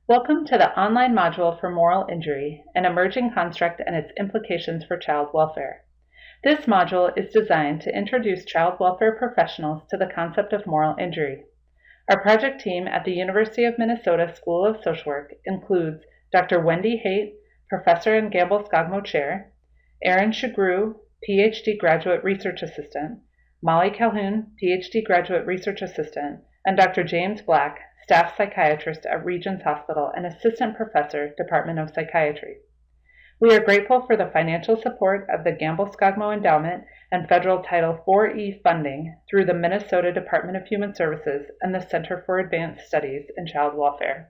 Welcome to the online module for moral injury, an emerging construct and its implications for child welfare. This module is designed to introduce child welfare professionals to the concept of moral injury. Our project team at the University of Minnesota School of Social Work includes Dr. Wendy Haight, Professor and Gamble-Skogmo Chair, Erin Sugrue, PhD Graduate Research Assistant, Molly Calhoun, PhD Graduate Research Assistant, and Dr. James Black, Staff Psychiatrist at Regents Hospital and Assistant Professor, Department of Psychiatry. We are grateful for the financial support of the Gamble-Skogmo Endowment and federal Title IV-E funding through the Minnesota Department of Human Services and the Center for Advanced Studies in Child Welfare.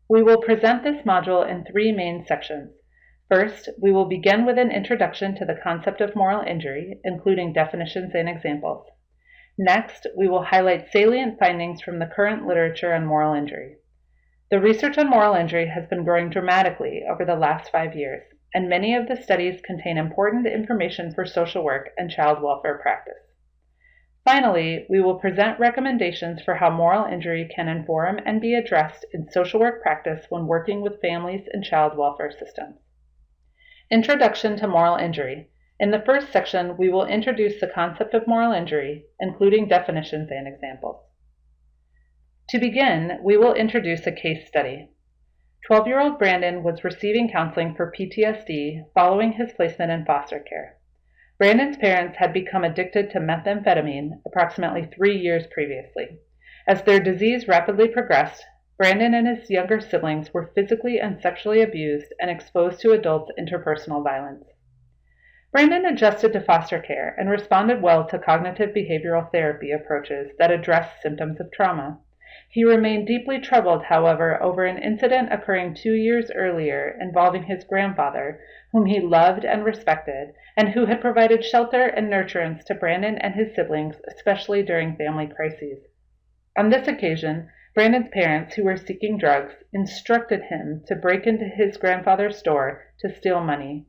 We will present this module in three main sections. First, we will begin with an introduction to the concept of moral injury, including definitions and examples. Next, we will highlight salient findings from the current literature on moral injury. The research on moral injury has been growing dramatically over the last 5 years, and many of the studies contain important information for social work and child welfare practice. Finally, we will present recommendations for how moral injury can inform and be addressed in social work practice when working with families and child welfare systems. Introduction to moral injury. In the first section, we will introduce the concept of moral injury, including definitions and examples. To begin, we will introduce a case study. 12-year-old Brandon was receiving counseling for PTSD following his placement in foster care. Brandon's parents had become addicted to methamphetamine approximately 3 years previously. As their disease rapidly progressed, Brandon and his younger siblings were physically and sexually abused and exposed to adults' interpersonal violence. Brandon adjusted to foster care and responded well to cognitive behavioral therapy approaches that address symptoms of trauma. He remained deeply troubled, however, over an incident occurring 2 years earlier involving his grandfather, whom he loved and respected, and who had provided shelter and nurturance to Brandon and his siblings, especially during family crises. On this occasion, Brandon's parents, who were seeking drugs, instructed him to break into his grandfather's store to steal money.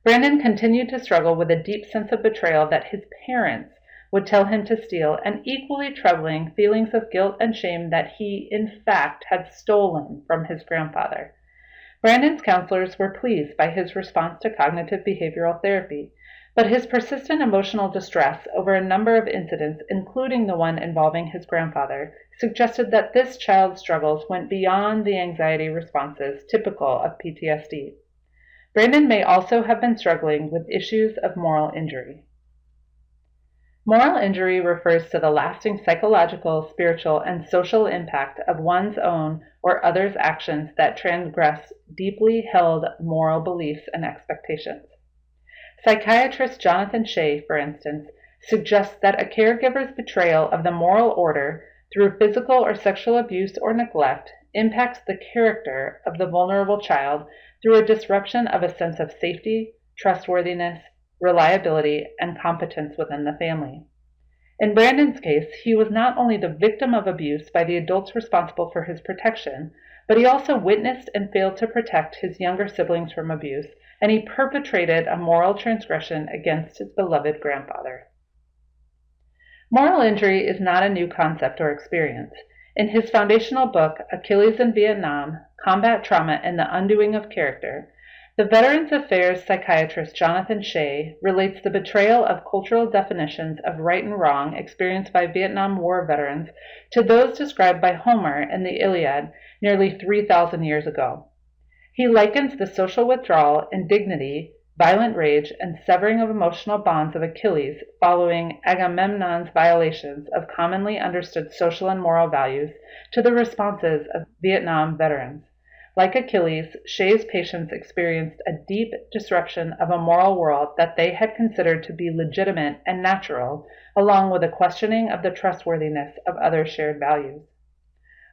Brandon continued to struggle with a deep sense of betrayal that his parents would tell him to steal, and equally troubling feelings of guilt and shame that he, in fact, had stolen from his grandfather. Brandon's counselors were pleased by his response to cognitive behavioral therapy, but his persistent emotional distress over a number of incidents, including the one involving his grandfather, suggested that this child's struggles went beyond the anxiety responses typical of PTSD. Brandon may also have been struggling with issues of moral injury. Moral injury refers to the lasting psychological, spiritual, and social impact of one's own or others' actions that transgress deeply held moral beliefs and expectations. Psychiatrist Jonathan Shea, for instance, suggests that a caregiver's betrayal of the moral order through physical or sexual abuse or neglect impacts the character of the vulnerable child through a disruption of a sense of safety, trustworthiness, reliability, and competence within the family. In Brandon's case, he was not only the victim of abuse by the adults responsible for his protection, but he also witnessed and failed to protect his younger siblings from abuse, and he perpetrated a moral transgression against his beloved grandfather. Moral injury is not a new concept or experience. In his foundational book, Achilles in Vietnam, Combat Trauma and the Undoing of Character, the Veterans Affairs psychiatrist Jonathan Shea relates the betrayal of cultural definitions of right and wrong experienced by Vietnam War veterans to those described by Homer in the Iliad nearly 3,000 years ago. He likens the social withdrawal, indignity, violent rage, and severing of emotional bonds of Achilles following Agamemnon's violations of commonly understood social and moral values to the responses of Vietnam veterans. Like Achilles, Shea's patients experienced a deep disruption of a moral world that they had considered to be legitimate and natural, along with a questioning of the trustworthiness of other shared values.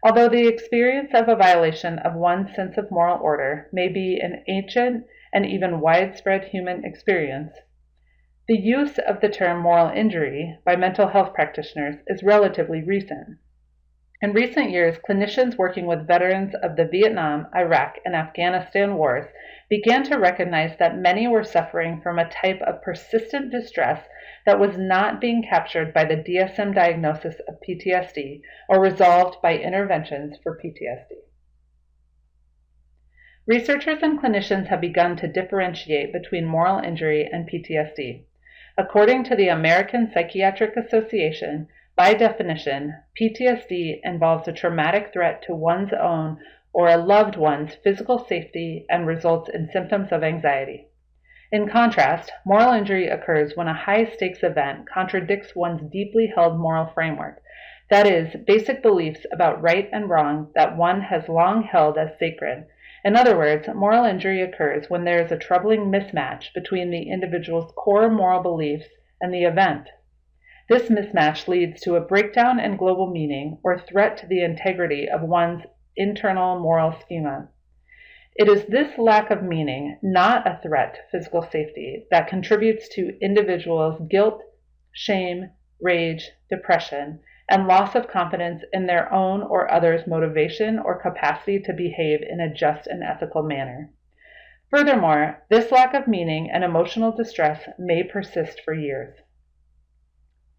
Although the experience of a violation of one's sense of moral order may be an ancient and even widespread human experience, the use of the term moral injury by mental health practitioners is relatively recent. In recent years, clinicians working with veterans of the Vietnam, Iraq, and Afghanistan wars began to recognize that many were suffering from a type of persistent distress that was not being captured by the DSM diagnosis of PTSD or resolved by interventions for PTSD. Researchers and clinicians have begun to differentiate between moral injury and PTSD. According to the American Psychiatric Association, by definition, PTSD involves a traumatic threat to one's own or a loved one's physical safety and results in symptoms of anxiety. In contrast, moral injury occurs when a high-stakes event contradicts one's deeply held moral framework, that is, basic beliefs about right and wrong that one has long held as sacred. In other words, moral injury occurs when there is a troubling mismatch between the individual's core moral beliefs and the event. This mismatch leads to a breakdown in global meaning or threat to the integrity of one's internal moral schema. It is this lack of meaning, not a threat to physical safety, that contributes to individuals' guilt, shame, rage, depression, and loss of confidence in their own or others' motivation or capacity to behave in a just and ethical manner. Furthermore, this lack of meaning and emotional distress may persist for years.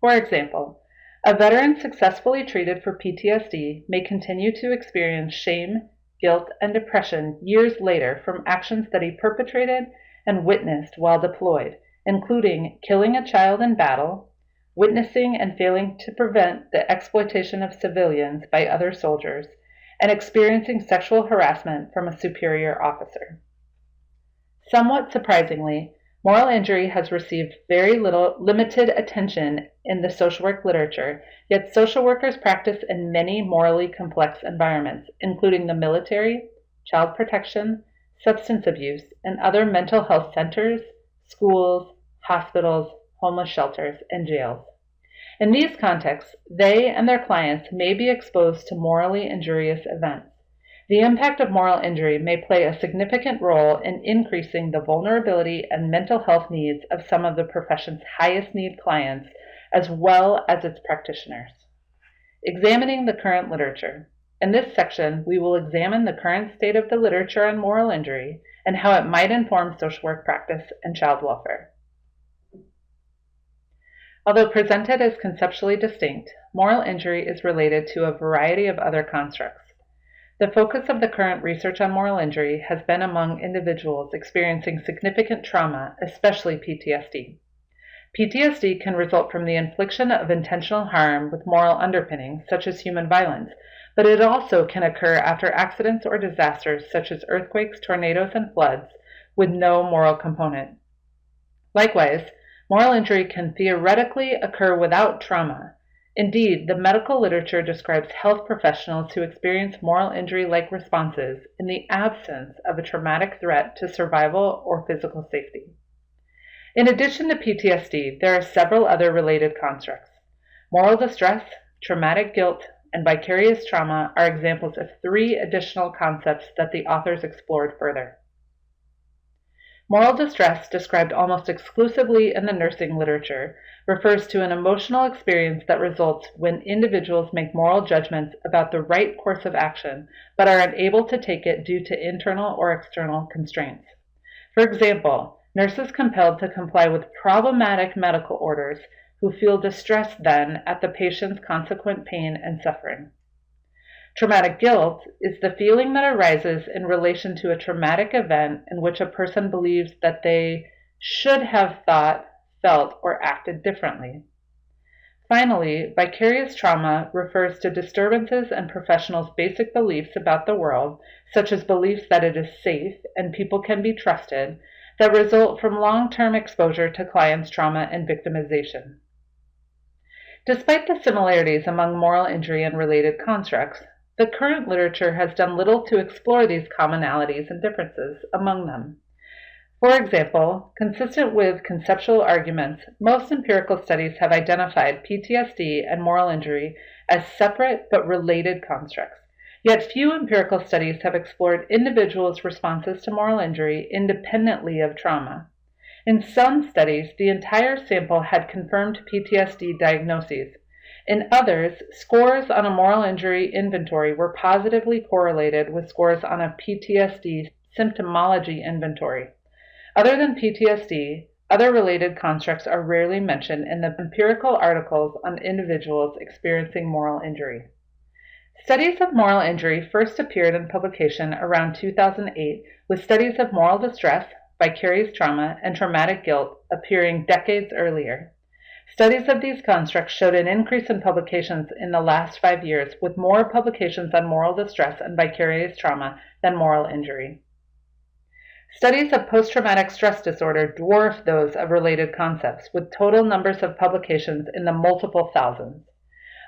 For example, a veteran successfully treated for PTSD may continue to experience shame, guilt, and depression years later from actions that he perpetrated and witnessed while deployed, including killing a child in battle, witnessing and failing to prevent the exploitation of civilians by other soldiers, and experiencing sexual harassment from a superior officer. Somewhat surprisingly, moral injury has received very limited attention in the social work literature, yet social workers practice in many morally complex environments, including the military, child protection, substance abuse, and other mental health centers, schools, hospitals, homeless shelters, and jails. In these contexts, they and their clients may be exposed to morally injurious events. The impact of moral injury may play a significant role in increasing the vulnerability and mental health needs of some of the profession's highest need clients, as well as its practitioners. Examining the current literature. In this section, we will examine the current state of the literature on moral injury and how it might inform social work practice and child welfare. Although presented as conceptually distinct, moral injury is related to a variety of other constructs. The focus of the current research on moral injury has been among individuals experiencing significant trauma, especially PTSD. PTSD can result from the infliction of intentional harm with moral underpinnings, such as human violence, but it also can occur after accidents or disasters such as earthquakes, tornadoes, and floods, with no moral component. Likewise, moral injury can theoretically occur without trauma. Indeed, the medical literature describes health professionals who experience moral injury-like responses in the absence of a traumatic threat to survival or physical safety. In addition to PTSD, there are several other related constructs. Moral distress, traumatic guilt, and vicarious trauma are examples of 3 additional concepts that the authors explored further. Moral distress, described almost exclusively in the nursing literature, refers to an emotional experience that results when individuals make moral judgments about the right course of action, but are unable to take it due to internal or external constraints. For example, nurses compelled to comply with problematic medical orders who feel distressed then at the patient's consequent pain and suffering. Traumatic guilt is the feeling that arises in relation to a traumatic event in which a person believes that they should have thought, felt, or acted differently. Finally, vicarious trauma refers to disturbances in professionals' basic beliefs about the world, such as beliefs that it is safe and people can be trusted, that result from long-term exposure to clients' trauma and victimization. Despite the similarities among moral injury and related constructs, the current literature has done little to explore these commonalities and differences among them. For example, consistent with conceptual arguments, most empirical studies have identified PTSD and moral injury as separate but related constructs. Yet few empirical studies have explored individuals' responses to moral injury independently of trauma. In some studies, the entire sample had confirmed PTSD diagnoses. In others, scores on a moral injury inventory were positively correlated with scores on a PTSD symptomology inventory. Other than PTSD, other related constructs are rarely mentioned in the empirical articles on individuals experiencing moral injury. Studies of moral injury first appeared in publication around 2008, with studies of moral distress, vicarious trauma, and traumatic guilt appearing decades earlier. Studies of these constructs showed an increase in publications in the last 5 years, with more publications on moral distress and vicarious trauma than moral injury. Studies of post-traumatic stress disorder dwarf those of related concepts, with total numbers of publications in the multiple thousands.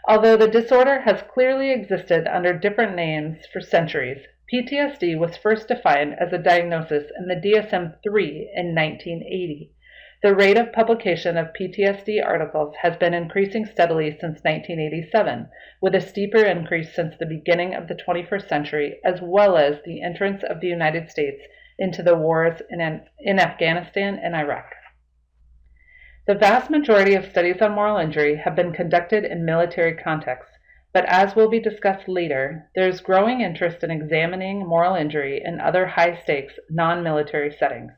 Although the disorder has clearly existed under different names for centuries, PTSD was first defined as a diagnosis in the DSM-3 in 1980. The rate of publication of PTSD articles has been increasing steadily since 1987, with a steeper increase since the beginning of the 21st century, as well as the entrance of the United States into the wars in Afghanistan and Iraq. The vast majority of studies on moral injury have been conducted in military contexts, but as will be discussed later, there is growing interest in examining moral injury in other high-stakes, non-military settings.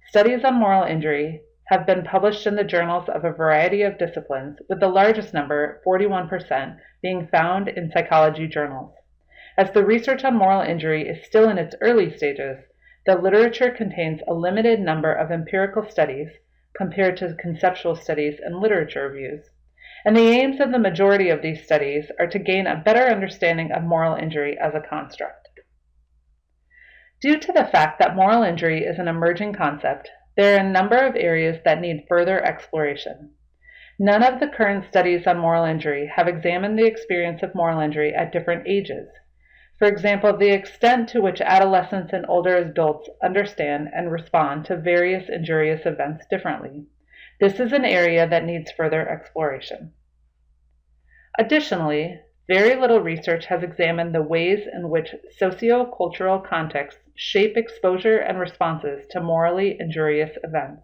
Studies on moral injury have been published in the journals of a variety of disciplines, with the largest number, 41%, being found in psychology journals. As the research on moral injury is still in its early stages, the literature contains a limited number of empirical studies compared to conceptual studies and literature reviews, and the aims of the majority of these studies are to gain a better understanding of moral injury as a construct. Due to the fact that moral injury is an emerging concept, there are a number of areas that need further exploration. None of the current studies on moral injury have examined the experience of moral injury at different ages. For example, the extent to which adolescents and older adults understand and respond to various injurious events differently. This is an area that needs further exploration. Additionally, very little research has examined the ways in which socio-cultural contexts shape exposure and responses to morally injurious events.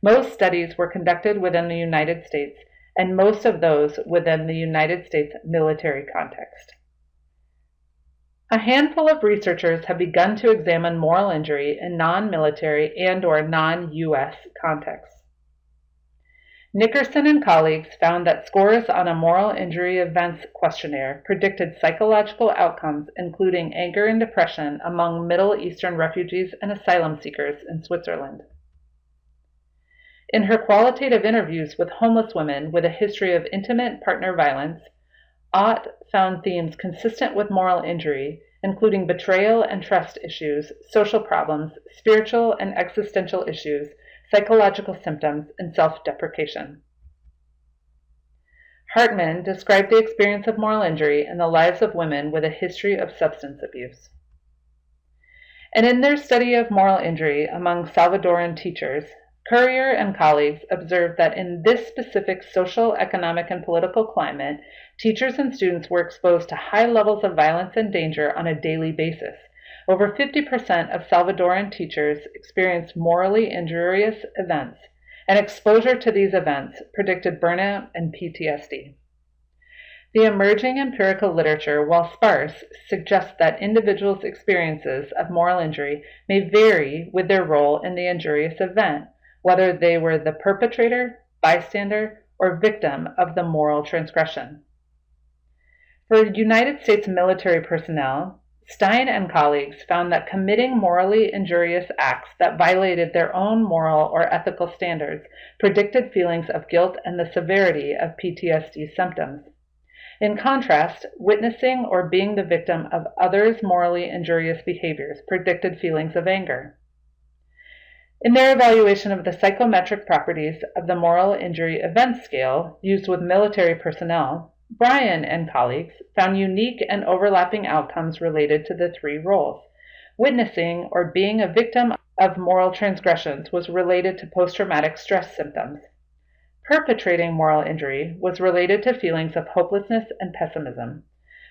Most studies were conducted within the United States, and most of those within the United States military context. A handful of researchers have begun to examine moral injury in non-military and/or non-U.S. contexts. Nickerson and colleagues found that scores on a moral injury events questionnaire predicted psychological outcomes including anger and depression among Middle Eastern refugees and asylum seekers in Switzerland. In her qualitative interviews with homeless women with a history of intimate partner violence, Ott found themes consistent with moral injury, including betrayal and trust issues, social problems, spiritual and existential issues, psychological symptoms, and self-deprecation. Hartman described the experience of moral injury in the lives of women with a history of substance abuse. And in their study of moral injury among Salvadoran teachers, Currier and colleagues observed that in this specific social, economic, and political climate, teachers and students were exposed to high levels of violence and danger on a daily basis. Over 50% of Salvadoran teachers experienced morally injurious events, and exposure to these events predicted burnout and PTSD. The emerging empirical literature, while sparse, suggests that individuals' experiences of moral injury may vary with their role in the injurious event, whether they were the perpetrator, bystander, or victim of the moral transgression. For United States military personnel, Stein and colleagues found that committing morally injurious acts that violated their own moral or ethical standards predicted feelings of guilt and the severity of PTSD symptoms. In contrast, witnessing or being the victim of others' morally injurious behaviors predicted feelings of anger. In their evaluation of the psychometric properties of the moral injury event scale used with military personnel, Bryan and colleagues found unique and overlapping outcomes related to the three roles. Witnessing or being a victim of moral transgressions was related to post-traumatic stress symptoms. Perpetrating moral injury was related to feelings of hopelessness and pessimism.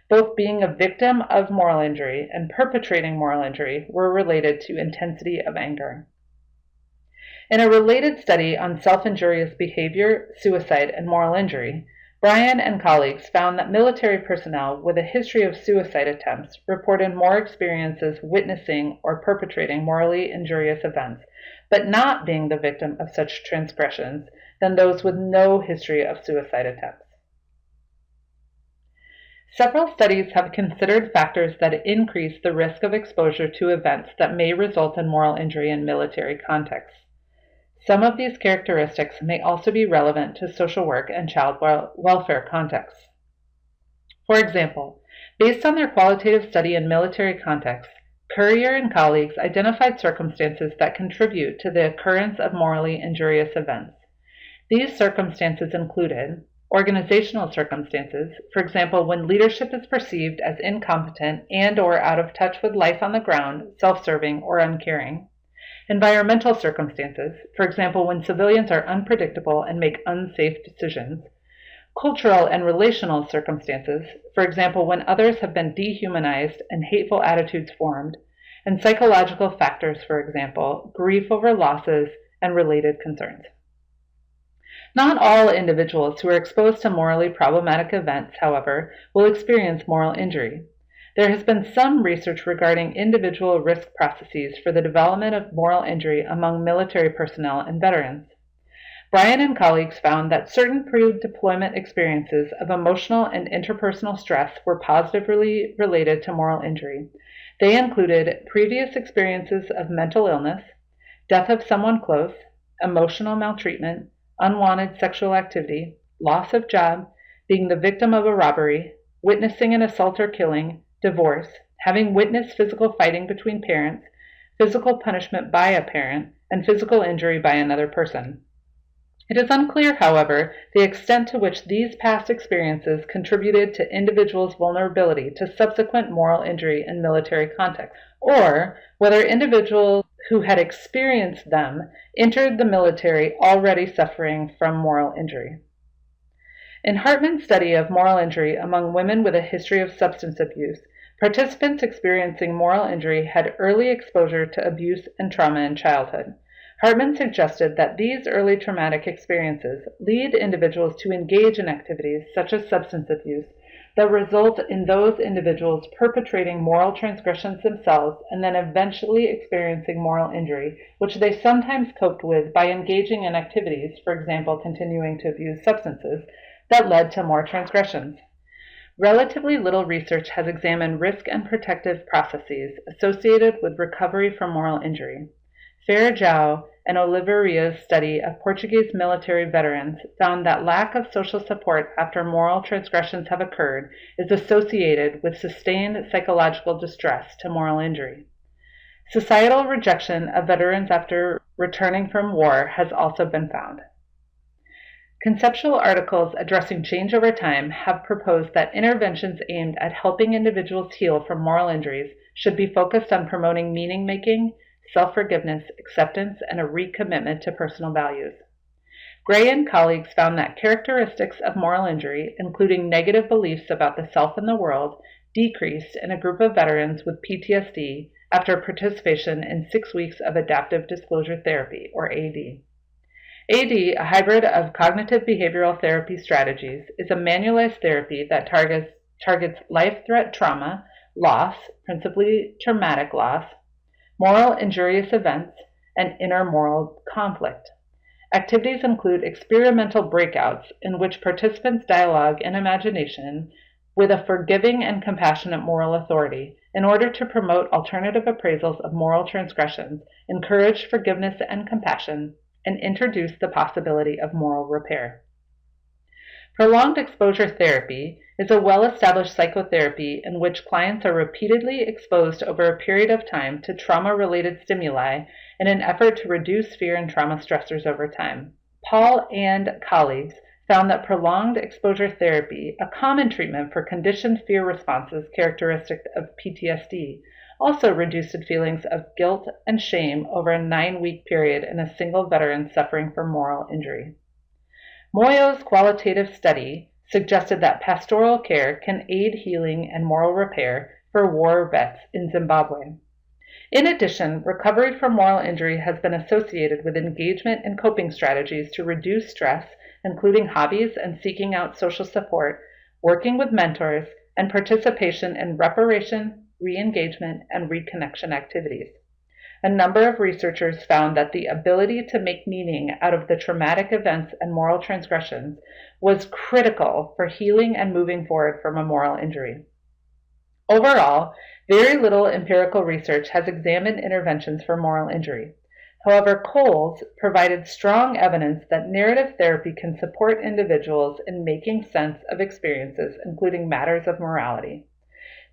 Both being a victim of moral injury and perpetrating moral injury were related to intensity of anger. In a related study on self-injurious behavior, suicide, and moral injury, Bryan and colleagues found that military personnel with a history of suicide attempts reported more experiences witnessing or perpetrating morally injurious events, but not being the victim of such transgressions, than those with no history of suicide attempts. Several studies have considered factors that increase the risk of exposure to events that may result in moral injury in military contexts. Some of these characteristics may also be relevant to social work and child welfare contexts. For example, based on their qualitative study in military contexts, Currier and colleagues identified circumstances that contribute to the occurrence of morally injurious events. These circumstances included organizational circumstances, for example, when leadership is perceived as incompetent and/or out of touch with life on the ground, self-serving, or uncaring. Environmental circumstances, for example, when civilians are unpredictable and make unsafe decisions. Cultural and relational circumstances, for example, when others have been dehumanized and hateful attitudes formed. And psychological factors, for example, grief over losses and related concerns. Not all individuals who are exposed to morally problematic events, however, will experience moral injury. There has been some research regarding individual risk processes for the development of moral injury among military personnel and veterans. Bryan and colleagues found that certain pre-deployment experiences of emotional and interpersonal stress were positively related to moral injury. They included previous experiences of mental illness, death of someone close, emotional maltreatment, unwanted sexual activity, loss of job, being the victim of a robbery, witnessing an assault or killing, divorce, having witnessed physical fighting between parents, physical punishment by a parent, and physical injury by another person. It is unclear, however, the extent to which these past experiences contributed to individuals' vulnerability to subsequent moral injury in military context, or whether individuals who had experienced them entered the military already suffering from moral injury. In Hartman's study of moral injury among women with a history of substance abuse, participants experiencing moral injury had early exposure to abuse and trauma in childhood. Hartman suggested that these early traumatic experiences lead individuals to engage in activities such as substance abuse that result in those individuals perpetrating moral transgressions themselves and then eventually experiencing moral injury, which they sometimes coped with by engaging in activities, for example, continuing to abuse substances, that led to more transgressions. Relatively little research has examined risk and protective processes associated with recovery from moral injury. Feijão and Oliveira's study of Portuguese military veterans found that lack of social support after moral transgressions have occurred is associated with sustained psychological distress to moral injury. Societal rejection of veterans after returning from war has also been found. Conceptual articles addressing change over time have proposed that interventions aimed at helping individuals heal from moral injuries should be focused on promoting meaning-making, self-forgiveness, acceptance, and a recommitment to personal values. Gray and colleagues found that characteristics of moral injury, including negative beliefs about the self and the world, decreased in a group of veterans with PTSD after participation in 6 weeks of adaptive disclosure therapy, or AD. AD, a hybrid of cognitive behavioral therapy strategies, is a manualized therapy that targets life-threat trauma, loss, principally traumatic loss, moral injurious events, and inner moral conflict. Activities include experimental breakouts in which participants dialogue in imagination with a forgiving and compassionate moral authority in order to promote alternative appraisals of moral transgressions, encourage forgiveness and compassion, and introduce the possibility of moral repair. Prolonged exposure therapy is a well-established psychotherapy in which clients are repeatedly exposed over a period of time to trauma-related stimuli in an effort to reduce fear and trauma stressors over time. Paul and colleagues found that prolonged exposure therapy, a common treatment for conditioned fear responses characteristic of PTSD, also reduced feelings of guilt and shame over a 9-week period in a single veteran suffering from moral injury. Moyo's qualitative study suggested that pastoral care can aid healing and moral repair for war vets in Zimbabwe. In addition, recovery from moral injury has been associated with engagement in coping strategies to reduce stress, including hobbies and seeking out social support, working with mentors, and participation in reparation, re-engagement, and reconnection activities. A number of researchers found that the ability to make meaning out of the traumatic events and moral transgressions was critical for healing and moving forward from a moral injury. Overall, very little empirical research has examined interventions for moral injury. However, Coles provided strong evidence that narrative therapy can support individuals in making sense of experiences, including matters of morality.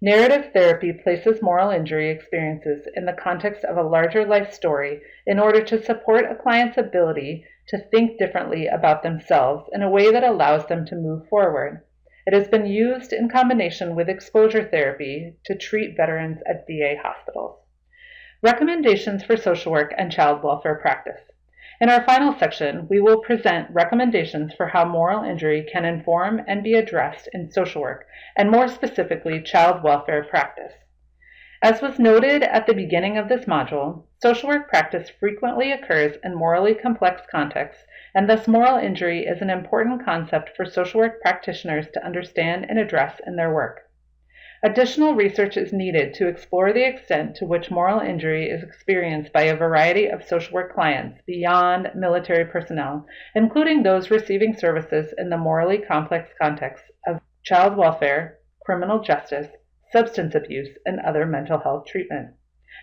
Narrative therapy places moral injury experiences in the context of a larger life story in order to support a client's ability to think differently about themselves in a way that allows them to move forward. It has been used in combination with exposure therapy to treat veterans at VA hospitals. Recommendations for social work and child welfare practice. In our final section, we will present recommendations for how moral injury can inform and be addressed in social work, and more specifically, child welfare practice. As was noted at the beginning of this module, social work practice frequently occurs in morally complex contexts, and thus moral injury is an important concept for social work practitioners to understand and address in their work. Additional research is needed to explore the extent to which moral injury is experienced by a variety of social work clients beyond military personnel, including those receiving services in the morally complex contexts of child welfare, criminal justice, substance abuse, and other mental health treatment.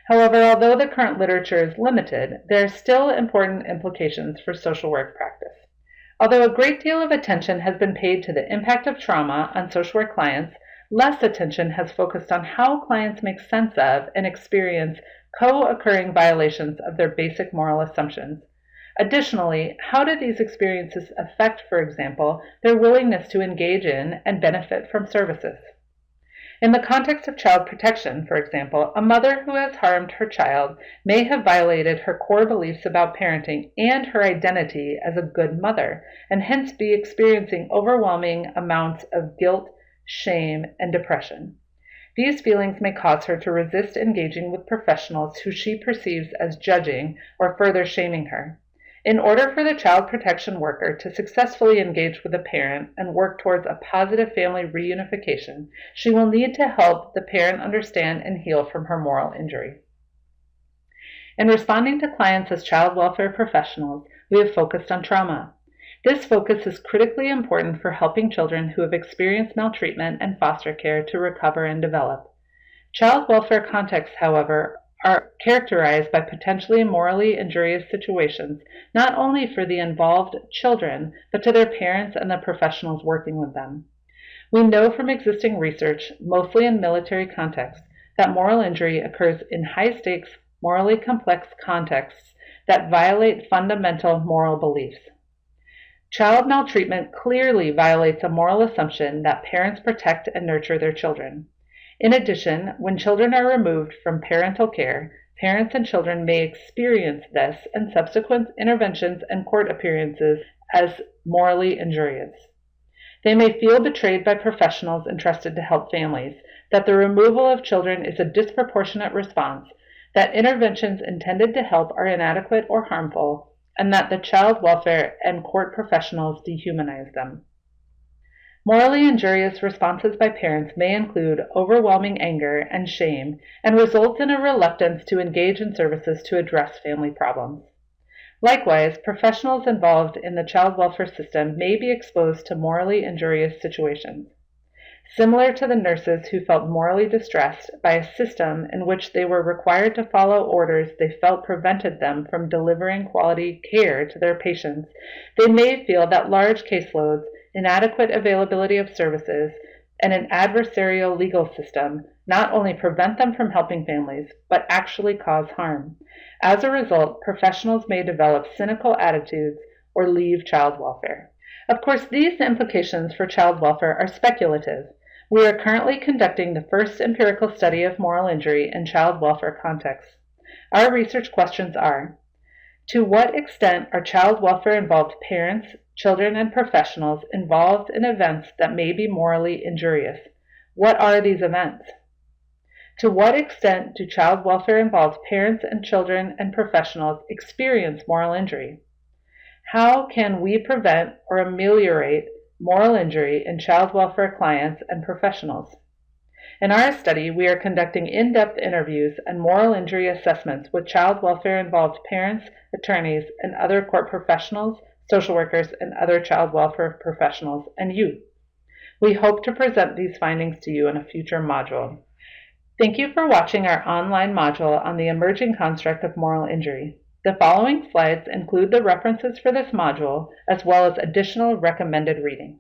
However, although the current literature is limited, there are still important implications for social work practice. Although a great deal of attention has been paid to the impact of trauma on social work clients, less attention has focused on how clients make sense of and experience co-occurring violations of their basic moral assumptions. Additionally, how do these experiences affect, for example, their willingness to engage in and benefit from services? In the context of child protection, for example, a mother who has harmed her child may have violated her core beliefs about parenting and her identity as a good mother, and hence be experiencing overwhelming amounts of guilt, shame, and depression. These feelings may cause her to resist engaging with professionals who she perceives as judging or further shaming her. In order for the child protection worker to successfully engage with a parent and work towards a positive family reunification, she will need to help the parent understand and heal from her moral injury. In responding to clients as child welfare professionals, we have focused on trauma. This focus is critically important for helping children who have experienced maltreatment and foster care to recover and develop. Child welfare contexts, however, are characterized by potentially morally injurious situations, not only for the involved children, but to their parents and the professionals working with them. We know from existing research, mostly in military contexts, that moral injury occurs in high-stakes, morally complex contexts that violate fundamental moral beliefs. Child maltreatment clearly violates a moral assumption that parents protect and nurture their children. In addition, when children are removed from parental care, parents and children may experience this and subsequent interventions and court appearances as morally injurious. They may feel betrayed by professionals entrusted to help families, that the removal of children is a disproportionate response, that interventions intended to help are inadequate or harmful, and that the child welfare and court professionals dehumanize them. Morally injurious responses by parents may include overwhelming anger and shame and result in a reluctance to engage in services to address family problems. Likewise, professionals involved in the child welfare system may be exposed to morally injurious situations. Similar to the nurses who felt morally distressed by a system in which they were required to follow orders they felt prevented them from delivering quality care to their patients, they may feel that large caseloads, inadequate availability of services, and an adversarial legal system not only prevent them from helping families, but actually cause harm. As a result, professionals may develop cynical attitudes or leave child welfare. Of course, these implications for child welfare are speculative. We are currently conducting the first empirical study of moral injury in child welfare contexts. Our research questions are: to what extent are child welfare-involved parents, children, and professionals involved in events that may be morally injurious? What are these events? To what extent do child welfare-involved parents and children and professionals experience moral injury? How can we prevent or ameliorate moral injury in child welfare clients and professionals? In our study, we are conducting in-depth interviews and moral injury assessments with child welfare-involved parents, attorneys, and other court professionals, social workers, and other child welfare professionals, and youth. We hope to present these findings to you in a future module. Thank you for watching our online module on the emerging construct of moral injury. The following slides include the references for this module, as well as additional recommended reading.